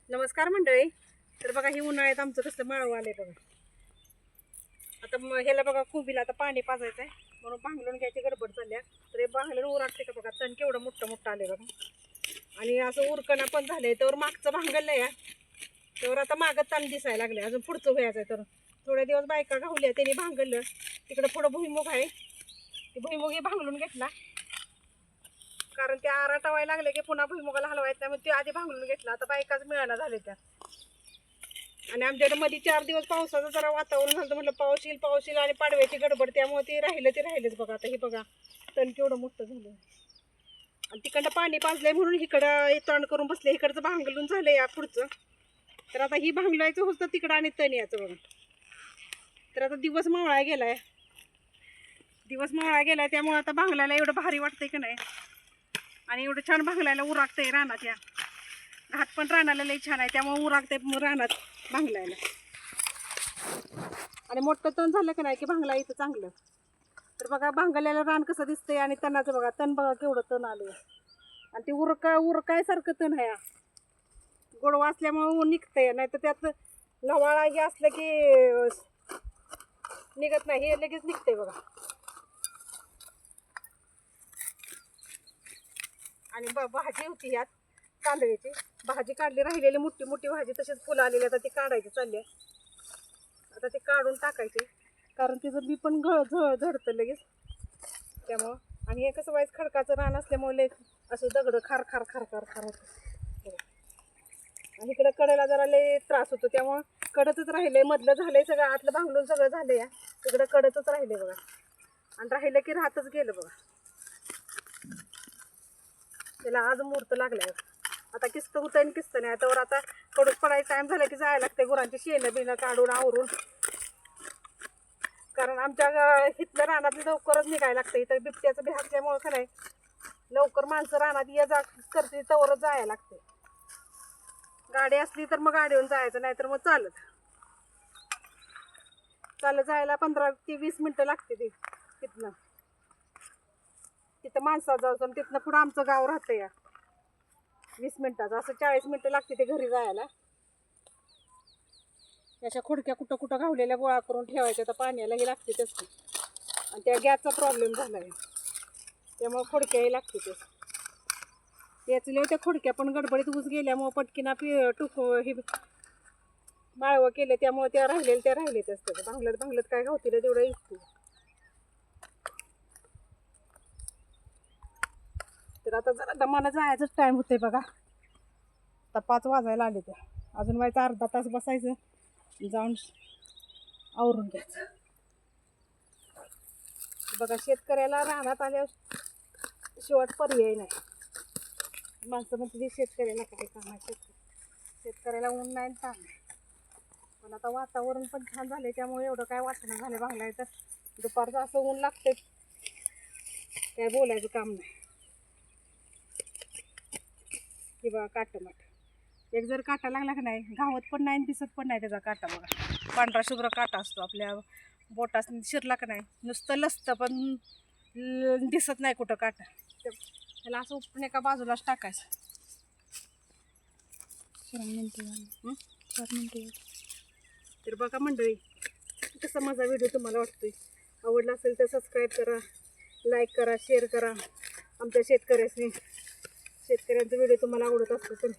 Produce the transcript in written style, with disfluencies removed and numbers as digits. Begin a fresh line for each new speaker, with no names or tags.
नमस्कार मंडळी. तर बघा ही उन्हाळ्यात आमचं कसलं माळव आलंय बघा. आता ह्याला बघा कोबीला आता पाणी पाजायचं आहे म्हणून भांगलून घ्यायची गडबड चालल्या. तर हे भांगलून उराटते का बघा, तण केवढं मोठं मोठं आलंय बघा. आणि असं उरकणं पण झालंय. तर मागचं भांगलंय या, तर आता मागं तण दिसायला लागले. अजून पुढचं व्हायचं आहे. तर थोडे दिवस बायका गावल्या, त्यांनी भांगलं. तिकडं पुढं भुईमुग आहे, ते भुईमुग हे भांगलून घेतला. कारण ते आराटा व्हायला लागले की पुन्हा भुईमुगाला हलवायचं, त्यामुळे ते आधी भांगलून घेतला. आता बायकाच मिळाना झाले त्या. आणि आमच्याकडे मध्ये 4 दिवस पावसाचं जरा वातावरण झालं, म्हटलं पाऊस येईल आणि पाडव्याची गडबड, त्यामुळे ते राहिलंच बघा. आता हे बघा तण केवढं मोठं झालं. आणि तिकडं पाणी पाजलंय म्हणून इकडं तण करून बसले. इकडचं भांगलून झालंय या पुढचं. तर आता ही भांगलायचं होतं तिकडं आणि तण याचं बघा. तर आता दिवस मावळा गेलाय त्यामुळे आता भांगलायला एवढं भारी वाटतंय की नाही. आणि एवढं छान भांगलायला उरागतंय रानात. या घाट पण रानाला लई छान आहे, त्यामुळे उरागतंय रानात भांगलायला. आणि मोठं तण झालं की नाही की भांगला इथं चांगलं. तर बघा भांगल्याला रान कसं दिसतंय आणि तणाचं बघा. तण बघा केवढं तण आलं. आणि ते उरकायसारखं तण आहे. गोडवा असल्यामुळे निघतंय, नाही तर त्यात लवाळा हे असलं की निघत नाही. हे लगेच निघतंय बघा. आणि भाजी होती यात तांदळाची भाजी काढली. राहिलेली मोठी मोठी भाजी तशीच फुलं आलेली, आता ती काढायची चालली. आता ते काढून टाकायचे, कारण तिचं बी पण झडतं लगेच त्यामुळं. आणि हे कसं व्हायचं, खडकाचं रान असल्यामुळे असं दगड खार खार खार खार खार होतं. आणि इकडं कडेला जरा लय त्रास होतो, त्यामुळं कडतच राहिलंय. मधलं झालंय सगळं, आतलं भांगलून सगळं झालं या. तिकडं कडतच राहिले बघा. आणि राहिलं की राहतच गेलं बघा. त्याला आज मुहूर्त लागलाय. आता किस्त होतं आणि किस्त नाही. त्यावर आता कडूस पडायचा टाईम झाला की जायला लागते गुरांची शेणं बिणं काढून आवरून. कारण आमच्या इथलं रानात लवकरच निघायला लागतं. इथं बिबट्याचं बी असल्यामुळं का नाही लवकर माणसं रानात ये जा करते, तवरच जायला लागते. गाडी असली तर मग गाडीवरून जायचं, नाहीतर मग चालत जायला 15 ते 20 मिनटं लागते ते तिथं माणसात जाऊ. तिथनं पुढं आमचं गाव राहतं या 20 मिनटाचं. असं 40 मिनटं लागते ते घरी जायला. याच्या खुडक्या कुठं घावलेल्या गोळा करून ठेवायच्या. तर पाण्यालाही लागते तेच. आणि त्या गॅसचा प्रॉब्लेम झाला आहे, त्यामुळे खुडक्याही लागते तेच. याचले त्या खुडक्या पण गडबडीत ऊस गेल्यामुळे पटकीना हे माळवं केले, त्यामुळे त्या राहिलेच असतात. भांगलत काय घावतील तेवढं इतकी. तर आता जरा दमानं जायचंच टाईम होते बघा. आता 5 वाजायला आले. त्या अजून व्हायचं अर्धा तास बसायचं, जाऊन आवरून घ्यायचं बघा. शेतकऱ्याला रानात आल्यावर शेवट पर्याय नाही. माणसं म्हणते शेतकऱ्याला काय काम आहे. शेतकऱ्याला ऊन नाही ताण नाही. पण आता वातावरण पण छान झाले, त्यामुळे एवढं काय वाटणं झालं भांगलाय. तर दुपारचं असं ऊन लागतंय, काय बोलायचं काम नाही. की बघा काटमाट एक जर काटा लागला की नाही, घावत पण नाही दिसत पण नाही त्याचा काटा. बघा पांढरा शुभ्र काटा असतो. आपल्या बोटास शिरला का नाही नुसतं लसतं, पण दिसत नाही कुठं काटा. त्याला असं उपटून एका बाजूलाच टाकायचं. 4 मिनटं. तर बघा मंडळी, कसा माझा व्हिडिओ तुम्हाला वाटतोय. आवडला असेल तर सबस्क्राईब करा, लाईक करा, शेअर करा. आमच्या शेतकऱ्यांचा व्हिडिओ तुम्हाला आवडत असतो तर